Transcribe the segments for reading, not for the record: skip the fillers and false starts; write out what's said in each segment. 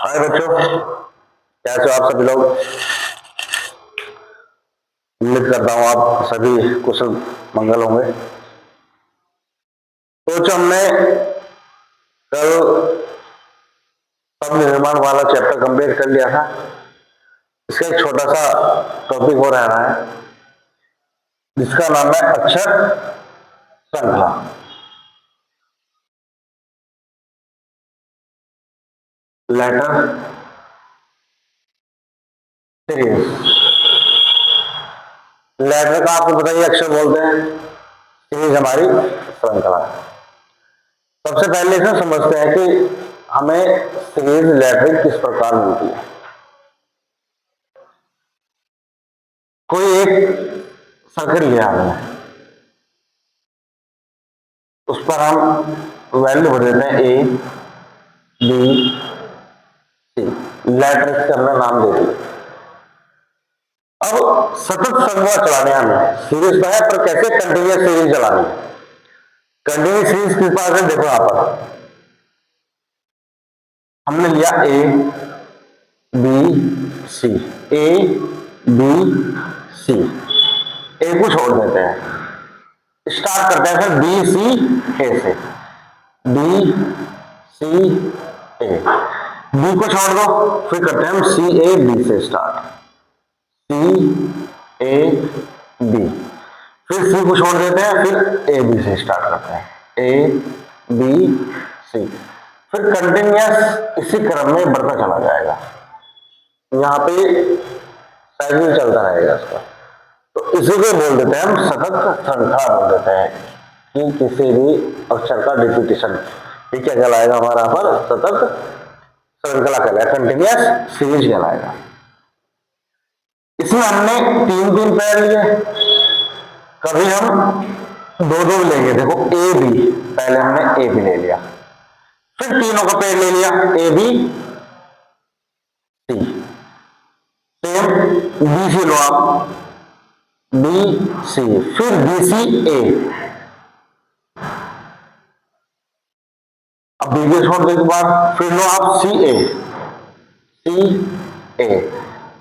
हाय बच्चों, कैसे हो आप सभी लोग। उम्मीद करता हूँ आप सभी कुशल मंगल होंगे। तो जो हमने कल शब्द निर्माण वाला चैप्टर कंप्लीट कर लिया था, इसका एक छोटा सा टॉपिक हो रहा है जिसका नाम है अक्षर श्रृंखला। Letter series. लेटर का आपको पता ही अक्षर बोलते हैं, सीरीज हमारी श्रृंखला है। सबसे पहले इसे समझते हैं कि हमें सीरीज लेटरिंग किस प्रकार मिलती है। कोई एक सर्किट लिया हमने, उस पर हम वैल्यू भर देते हैं ए बी सी, लेटरिंग से हमने नाम दे दिया। अब सतत श्रृंखला चलाने हमें सीरीज तो है, पर कैसे कंटिन्यूअस सीरीज चलानी है। कंटिन्यूअस सीरीज किस बात है, देखो यहां पर हमने लिया A B C, A B C, ए को छोड़ देते हैं, स्टार्ट करते हैं फिर बी सी ए से, बी सी ए, बी को छोड़ दो, फिर करते हैं हम सी ए बी से स्टार्ट, सी ए बी, फिर सी को छोड़ देते हैं, फिर ए बी से स्टार्ट करते हैं, ए बी सी, फिर कंटिन्यूअस इसी क्रम में बढ़ता चला जाएगा। यहाँ पे साइकिल चलता रहेगा इसका, तो इसी को बोल देते हैं हम सतत श्रृंखला बोल देते हैं कि किसी भी अक्षर का रिपीटिशन, ये क्या कहलाएगा हमारा पर सतत श्रृंखला कहलाएगा, कंटिन्यूअस सीरीज कहलाएगा। इसमें हमने तीन तीन पैर लिए, कभी हम दो दो लेंगे। देखो ए बी, पहले हमने ए बी ले लिया, फिर तीनों का पेड़ ले लिया A B C, same B C लो आप, बी सी, फिर बी सी ए, अब बी छोड़ने के बाद फिर लो आप सी ए,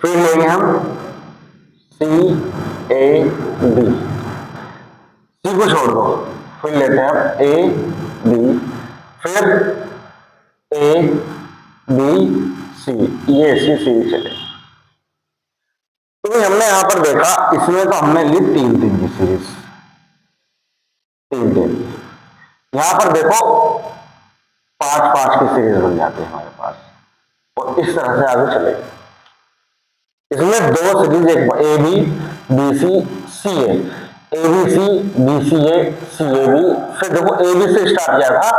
फिर लेंगे हम सी ए बी, सी को छोड़ दो, फिर लेते हैं हम ए बी, फिर ए बी सी, ये सी सी चले। तो हमने यहां पर देखा, इसमें तो हमने ली तीन तीन की सीरीज, तीन तीन, यहां पर देखो पांच पांच की सीरीज बन जाती है हमारे पास, और इस तरह से आगे चलेगी। इसमें दो सीरीज, एक A B B C C A B C B C A C A B, फिर देखो ए बी से स्टार्ट किया था,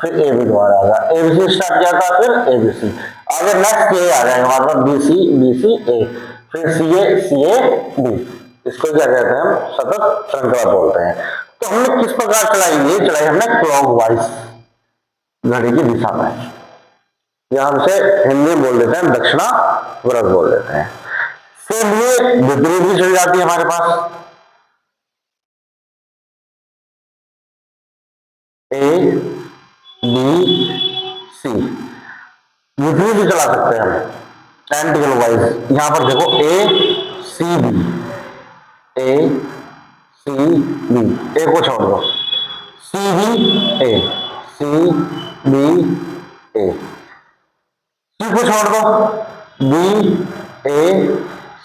फिर ए बी दोबारा आ गया, ए बी से स्टार्ट किया था, फिर ए बी सी, आगे नेक्स्ट ये आ जाएगा हमारे पास बी सी ए, फिर सी ए बी, इसको क्या कहते हैं हम सतत श्रृंखला बोलते हैं। तो हमने किस प्रकार चलाई, ये चलाई हमने क्लॉकवाइज, घड़ी की दिशा में, या हमसे हिंदी बोल देते हैं दक्षिणावर्त बोल देते हैं। फिर ये विपरीत भी चल जाती है हमारे पास, ए बी सी, विपरीत भी चला सकते हैं हम एंटी वाइज। यहां पर देखो ए सी बी, ए सी बी, ए को छोड़ दो, सी बी ए, सी बी ए, सी को छोड़ दो, बी ए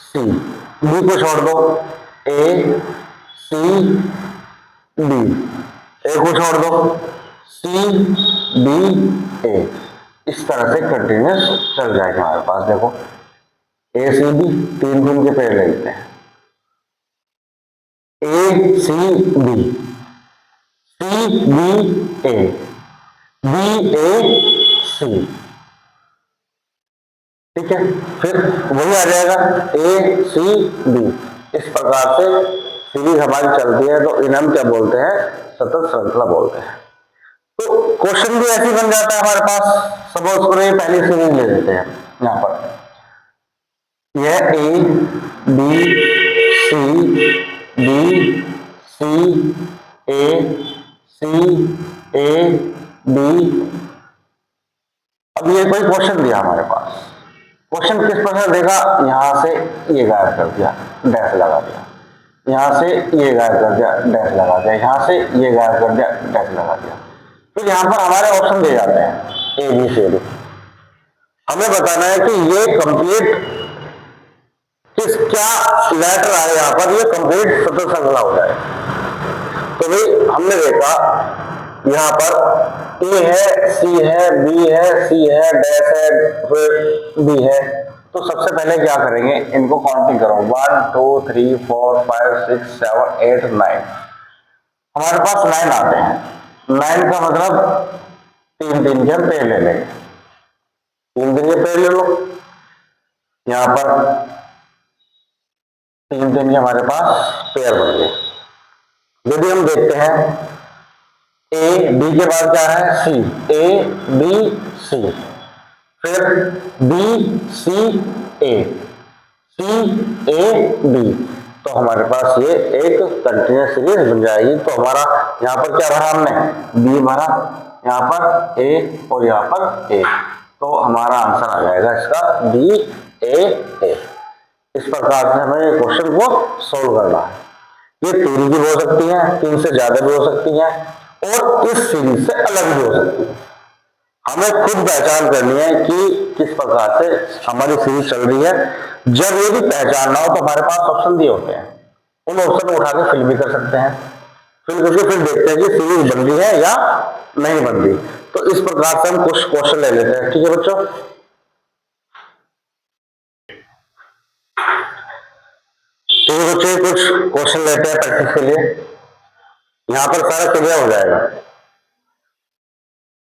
सी, बी को छोड़ दो, ए सी बी, ए को छोड़ दो, सी बी ए, इस तरह से कंटिन्यूस चल जाएगा हमारे पास। देखो ए सी बी, तीन तीन के पेड़ लेते हैं, ए सी बी, सी बी ए, बी ए सी, ठीक है, फिर वही आ जाएगा ए सी बी। इस प्रकार से सीरीज हमारी चलती है, तो इन्हें हम क्या बोलते हैं, सतत श्रृंखला बोलते हैं। तो क्वेश्चन भी ऐसे बन जाता है हमारे पास। सपोज करो ये पहली सीरीज ले लेते हैं, यहां पर यह ए बी सी ए बी, अब ये कोई क्वेश्चन दिया हमारे पास, क्वेश्चन किस प्रकार देगा, यहां से ये गायब कर दिया, डैश लगा दिया, यहां से ये गायब कर दिया, डैश लगा दिया, यहां से ये गायब कर दिया, डैश लगा दिया। फिर यहां पर हमारे ऑप्शन दिए जाते हैं ए बी सी डी। हमें बताना है कि ये कंप्लीट किस क्या लेटर आए, यहां पर ये कंप्लीट शब्द श्रृंखला हो जाए। तो भाई हमने देखा यहां पर ए है, सी है, बी है, सी है, डैश है, फिर बी है। तो सबसे पहले क्या करेंगे, इनको काउंटिंग करो, 1 2 3 4 5 6 7 8 9। हमारे पास 9 आते हैं। 9 का मतलब 3 के हम पेड़ ले लेंगे, 3 के पेड़ ले लो। यहां पर 3 के हमारे पास पेड़ बन गए। यदि हम देखते हैं ए बी के बाद क्या है, सी, ए बी सी, फिर B C A, C A B. तो हमारे पास ये एक कंटिन्यूस सीरीज बन जाएगी। तो हमारा यहाँ पर क्या भरा हमने, बी भरा, यहाँ पर ए और यहाँ पर ए। तो हमारा आंसर आ जाएगा इसका बी ए ए। इस प्रकार से हमें क्वेश्चन को सोल्व करना है। ये 3 की भी हो सकती है, 3 से ज्यादा भी हो सकती है, और इस सीरीज से अलग भी हो सकती है। हमें खुद पहचान करनी है कि किस प्रकार से हमारी सीरीज चल रही है। जब ये भी पहचान ना हो तो हमारे पास ऑप्शन दिए होते हैं, उन ऑप्शन को उठा के फिल भी कर सकते हैं। फिल करके फिर देखते हैं कि सीरीज बन रही है या नहीं बन रही। तो इस प्रकार से हम कुछ क्वेश्चन ले लेते हैं। ठीक है बच्चों, तो बच्चे कुछ क्वेश्चन लेते हैं प्रैक्टिस के लिए। यहां पर सारा क्लियर हो जाएगा।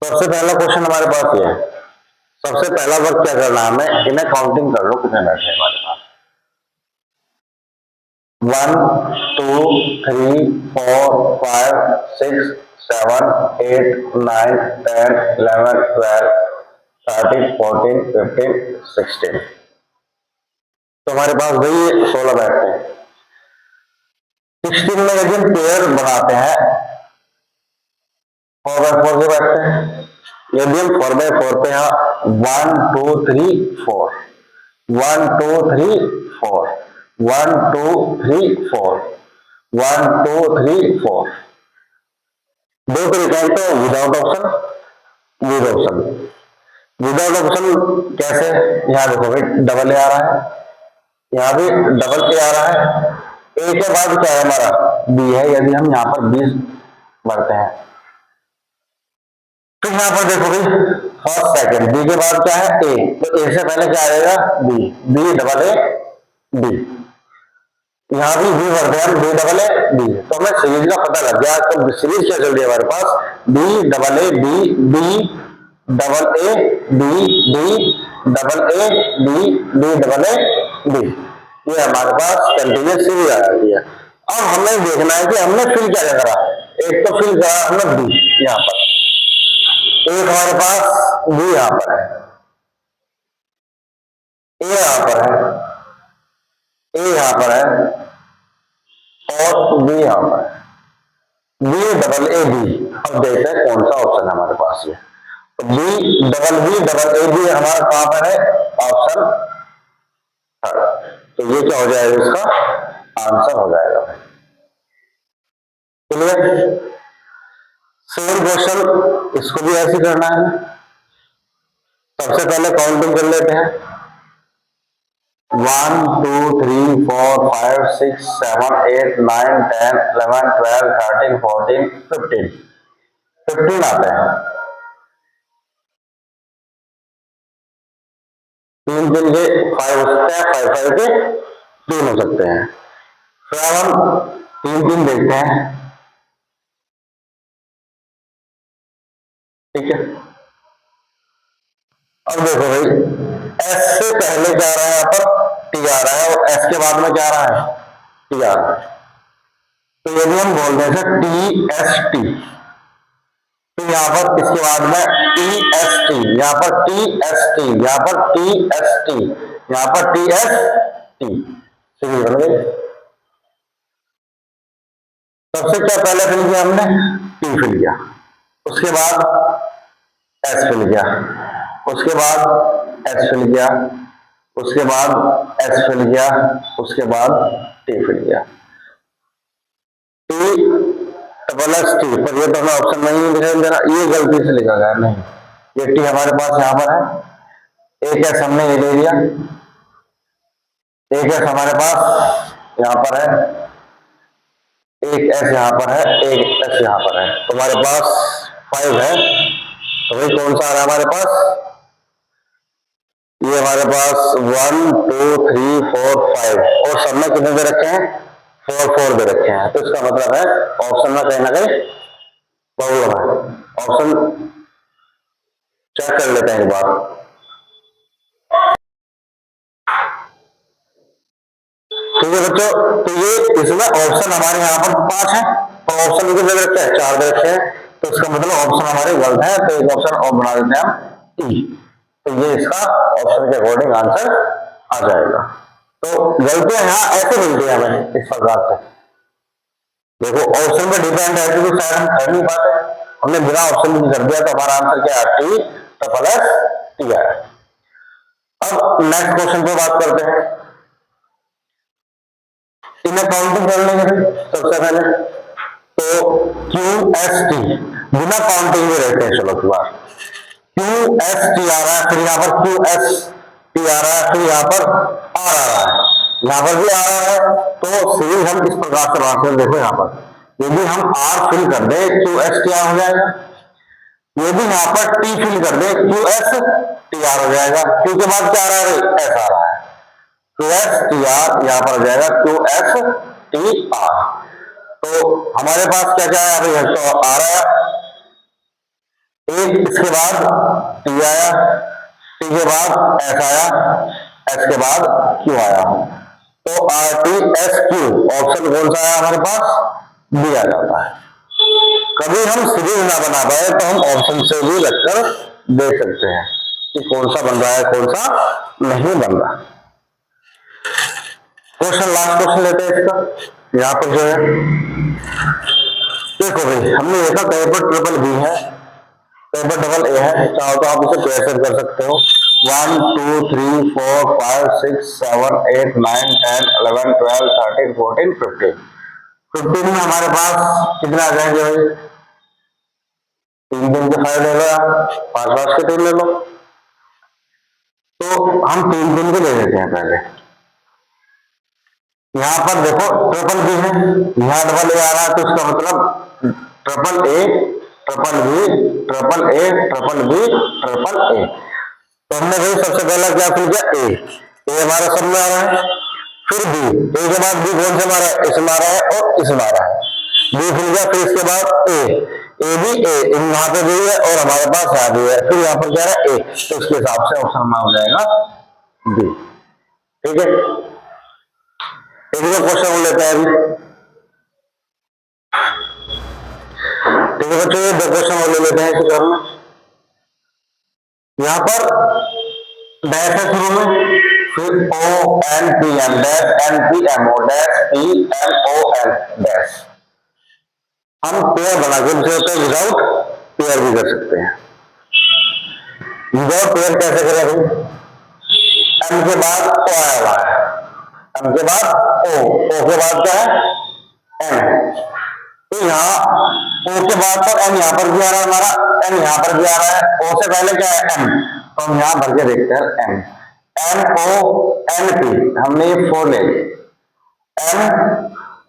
सबसे पहला क्वेश्चन हमारे पास ये है। सबसे पहला वर्क क्या करना है हमें, इन्हें काउंटिंग कर लो कितने बैठे हैं हमारे पास। 1 2 3 4 5 6 7 8 9 10 11 12 13 14 15 16। तो हमारे पास भाई 16 बैठते हैं। 16 में यदि हम पेयर बनाते हैं 4x4 के बैठते हैं। यदि हम 4x4 पे यहाँ 1 2 3 4 1 2 3 4 1 2 3 4 1 2 3 4। दो तरीके हैं, तो without option, with option. Without option कैसे, यहाँ देखो भाई डबल ए आ रहा है, यहाँ भी डबल ए आ रहा है। ए के बाद क्या है हमारा, बी है। यदि हम यहाँ पर 20 भरते हैं तो यहाँ पर देखो भाई फर्स्ट सेकंड, बी के बाद क्या है ए, तो ए से पहले क्या आएगा B, B double A B. यहाँ भी बी भरते हैं बी डबल ए बी। तो हमें सीरीज का पता लग गया। तो सीरीज क्या चल रही है हमारे पास, B double A B, B double A B, B double A B, B double A B. ये हमारे पास कंटिन्यूस सीरीज आ जाती है। अब हमें देखना है कि हमने फिल क्या करा। एक तो फिल करा हमने बी, यहाँ पर एक हमारे पास बी यहां पर है, ए यहां पर है, ए यहां पर है, और बी यहां पर है, बी डबल ए बी। अब देखते हैं कौन सा ऑप्शन है हमारे पास। ये बी डबल ए बी हमारा कहां पर है, ऑप्शन थर्ड। तो ये क्या हो जाएगा, इसका आंसर हो जाएगा। क्लियर, सेम क्वेश्चन इसको भी ऐसे करना है। सबसे पहले काउंटिंग कर लेते हैं, 1 2 3 4 5 6 7 8 9 10 11 12 13 14 15 15 आते हैं। 3 दिन के 5 हो सकते हैं, 5 5 के 3 हो सकते हैं। फिर हम 3 देखते हैं। ठीक है, अब देखो भाई एस से पहले क्या आ रहा है, यहाँ पर टी आ रहा है, और एस के बाद में क्या आ रहा है, टी आ रहा है। तो यदि हम बोल दें सर टी एस टी, तो यहाँ पर इसके बाद में टी एस टी, यहाँ पर टी एस टी, यहाँ पर टी एस टी, यहाँ पर टी एस टी, सीरीज बन गई। सबसे क्या पहले फिल किया हमने, टी फिल किया, उसके बाद एस फिल किया, उसके बाद एस फिल किया, उसके बाद एस फिल किया, उसके बाद टी फिल किया, टी डबल एस टी, पर ये तो हमें ऑप्शन में ही दिखाई दे रहा, ये गलती से लिखा गया, नहीं ये टी हमारे पास यहाँ पर है, एक एस हमने ये ले लिया, एक एस हमारे पास यहाँ पर है, एक एस यहाँ पर है, एक एस यहाँ पर है, तो हमारे पास 5 है। तो भाई कौन सा आ रहा है हमारे पास, ये हमारे पास 1 2 3 4 5 और सब में कितने दे रखे हैं, 4 4 दे रखे हैं, तो इसका मतलब है ऑप्शन में कहीं ना कहीं प्रॉब्लम है। ऑप्शन चेक कर लेते हैं एक बार। ठीक है बच्चों, तो ये इसमें ऑप्शन हमारे यहाँ पर 5 है, तो ऑप्शन कितने दे रखे हैं, 4 दे रखे हैं, तो इसका मतलब ऑप्शन हमारे गलत है, तो एक ऑप्शन और बना देते हैं हम ई, तो ये इसका ऑप्शन के अकॉर्डिंग आंसर आ जाएगा। तो गलतियां यहाँ ऐसे मिलती है हमें इस प्रकार से, देखो ऑप्शन पे डिपेंड है क्योंकि शायद हम कर नहीं पाते, हमने बिना ऑप्शन की कर दिया, तो हमारा आंसर क्या है, टी ट्रिपल एस टी है। अब नेक्स्ट क्वेश्चन पे बात करते हैं, इन्हें काउंटिंग कर लेंगे सबसे पहले, तो क्यू एस टी बिना काउंटिंग में रहते हैं, चलो बार क्यू एस टी आ रहा है, फिर यहाँ पर क्यू एस टी आ रहा है, फिर यहाँ पर आर आ रहा है, यहाँ पर भी आ रहा है, तो सीरीज हम इस प्रकार से बात करें, देखो यहाँ पर यदि हम आर फिल कर दे क्यू एस टी आर हो जाएगा, यदि यहाँ पर टी फिल कर दे क्यू एस टी आर हो जाएगा, क्यू के बाद क्या आ रहा है, एस आ रहा है, क्यू एस टी आर यहाँ पर हो जाएगा क्यू एस टी आर। तो हमारे पास क्या क्या है अभी, तो आ रहा है एक, इसके बाद टी आया, टी के बाद एस आया, एस के बाद क्यू आया, तो R T S Q option कौन सा आया हमारे पास, दिया जाता है। कभी हम सीरीज ना बना पाए तो हम ऑप्शन से भी रखकर देख सकते हैं कि कौन सा बन रहा है कौन सा नहीं बन रहा। क्वेश्चन लास्ट क्वेश्चन लेते हैं इसका, यहाँ पर जो है देखो भाई हमने देखा कहीं पर ट्रिपल बी है, कहीं पर डबल ए है, चाहो तो आप इसे कैसे कर सकते हो, 1 2 3 4 5 6 7 8 9 10 11 12 13 14 15, 15 में हमारे पास कितना आ जाएंगे भाई, 3 के 5 ले लो, 5 के 3 ले लो, तो हम 3 के ले लेते हैं पहले। यहाँ पर देखो ट्रिपल बी है, यहाँ डबल ए आ रहा है, तो इसका मतलब triple A triple B triple A triple B triple A, तो हमने भाई सबसे पहला क्या फिल किया, ए हमारा सब में आ रहा है, फिर बी, ए के बाद बी कौन से मारा है, इसमें आ रहा है और इसमें आ रहा है, बी फिल गया, फिर इसके बाद ए भी ए यहाँ पे भी है और हमारे पास यहाँ भी है, फिर यहाँ पर क्या है ए, तो इसके हिसाब से ऑप्शन हमारा हो जाएगा बी। ठीक है, एक दो क्वेश्चन लेते हैं अभी, ठीक है बच्चों, ये 2 क्वेश्चन और ले लेते हैं इस घर में। यहाँ पर डैश है शुरू में, फिर O N P M dash N P M O dash P M O N dash, हम पेयर बना के भी सकते हैं, विदाउट पेयर भी कर सकते हैं। विदाउट पेयर कैसे करें भाई, एम के बाद ओ आया हुआ है, एम के बाद ओ के बाद क्या है एन, तो यहाँ ओ के बाद तो एन यहाँ पर भी आ रहा है हमारा, एन यहाँ पर भी आ रहा है, ओ से पहले क्या है एन, तो हम यहाँ भर के देखते हैं N, N O N P, हमने ये 4 ले ली, N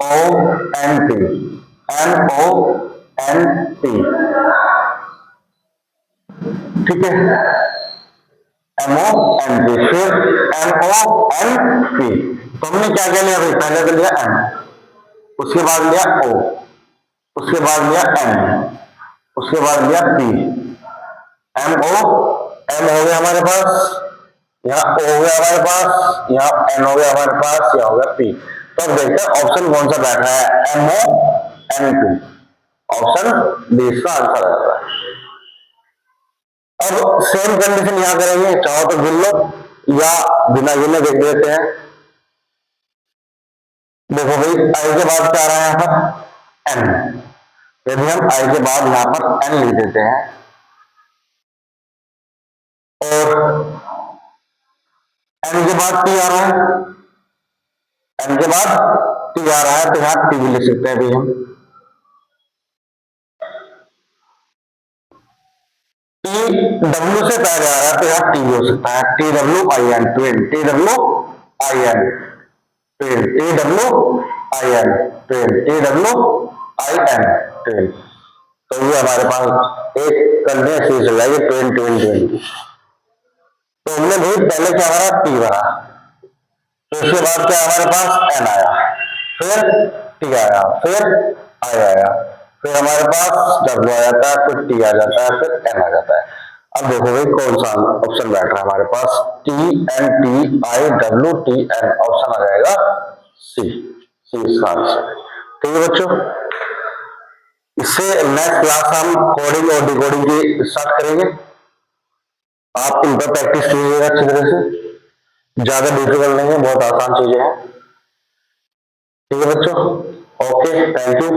O N P, N O N P, ठीक है, एम ओ एन पी, फिर एम ओ एन पी, तो हमने क्या क्या लिया भाई, पहले तो लिया एम, उसके बाद लिया ओ, उसके बाद लिया एन, उसके बाद लिया पी, एम ओ एम हो गया हमारे पास, यहाँ ओ हो गया हमारे पास, यहाँ एन हो गया हमारे पास, यहाँ हो गया पी, तो अब देखते हैं ऑप्शन कौन सा बैठा है, M O N P, option D इसका आंसर आता है। अब सेम कंडीशन यहां करेंगे, चाहो तो गिन लो या बिना गिने देख लेते हैं। देखो भाई आई के बाद क्या आ रहा है यहाँ पर एन, यदि हम आई के बाद यहाँ पर एन लिख देते हैं, और एन के बाद टी आ रहा है, एन के बाद टी आ रहा है, तो यहां टी भी लिख सकते हैं अभी हम। टी डब्ल्यू से पहले आ रहा है तो यहां टी हो सकता है, T W I N, twin, T W I N, twin, T W I N, twin, T W I N, twin. तो ये हमारे पास एक कंटिन्यूस सीरीज हो जाएगी ट्विन ट्विन ट्विन की। तो हमने भाई पहले क्या भरा, टी भरा, तो इसके बाद क्या हमारे पास एन आया, फिर टी आया, फिर आई आया, फिर हमारे पास डब्ल्यू आ जाता है, फिर टी आ जाता है, फिर एन आ जाता है। अब देखो भाई कौन सा ऑप्शन बैठ रहा है हमारे पास, T N T I W T N, option आ जाएगा सी, सी इसका आंसर। ठीक है बच्चों, इससे नेक्स्ट क्लास हम कोडिंग और डिकोडिंग की स्टार्ट करेंगे। आप इन पर प्रैक्टिस कीजिएगा अच्छी तरह से, ज्यादा डिफिकल्ट नहीं है, बहुत आसान चीजें हैं। ठीक है बच्चों, ओके, थैंक यू।